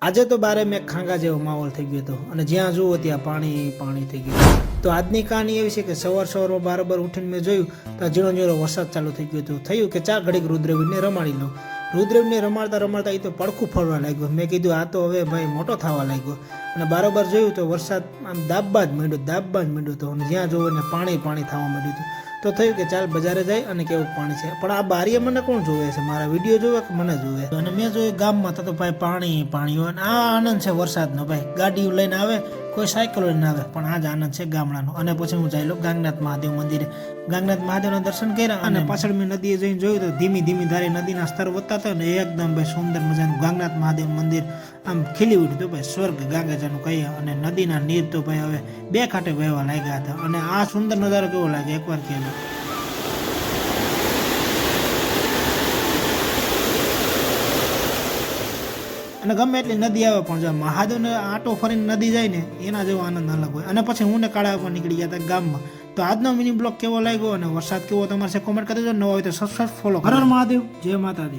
આજે તો બારે મેં ખાંગા જેવો માહોલ થઈ ગયો હતો અને જ્યાં જુઓ ત્યાં પાણી પાણી થઈ ગયું. તો આજની કહાની એવી છે કે સવારમાં બરાબર ઉઠીને મેં જોયું તો ઝીણો ઝીણો વરસાદ ચાલુ થઈ ગયો હતો. થયું કે ચાલ ઘડીક રુદ્રવીરને રમાડી લઉં. રુદ્રવીરને રમાડતા રમાડતા એ તો પડખું ફરવા લાગ્યો. મેં કીધું આ તો હવે ભાઈ મોટો થવા લાગ્યો. અને બરાબર જોયું તો વરસાદ આમ દાબવા જ માંડ્યો હતો અને જ્યાં જોવો ને પાણી પાણી થવા માંડ્યું હતું. તો થયું કે ચાલ બજારે જાય અને કેવું પાણી છે. પણ આ બારીએ મને કોણ જોવે છે? મારા વિડીયો જોવે કે મને જોવે? અને મેં જોયું ગામમાં તો ભાઈ પાણી હોય અને આ આનંદ છે વરસાદનો. ભાઈ ગાડીઓ લઈને આવે, કોઈ સાયકલ લઈને આવે, પણ આ જ આનંદ છે ગામડાનો. અને પછી હું ચાલ્યો ગાંગનાથ મહાદેવ મંદિરે. ગાંગનાથ મહાદેવના દર્શન કર્યા અને પાછળ મેં નદીએ જઈને જોયું તો ધીમી ધીમી ધારે નદીના સ્તર વધતા હતા ને એકદમ ભાઈ સુંદર મજાનું ગાંગનાથ મહાદેવ મંદિર આમ ખીલી ઉઠ્યું તો ભાઈ સ્વર્ગ ગાંગેજાનું કહીએ. અને નદીના નીર તો ભાઈ હવે બે કાંઠે વહેવા લાગ્યા હતા. અને આ સુંદર નજારો કેવો લાગે એકવાર કહેજો. અને ગમે એટલી નદી આવે પણ જો મહાદેવને આટો ફરીને નદી જાય ને એના જેવો આનંદ અલગ હોય. અને પછી હું ને કાળા આપવા નીકળી ગયા હતા ગામમાં. તો આજનો મિની બ્લોગ કેવો લાગ્યો અને વરસાદ કેવો તમારે છે કોમેન્ટ કરી દેજો. નવો હોય તો સબસ્ક્રાઇબ ફોલો કરો. હર હર મહાદેવ, જય માતાજી.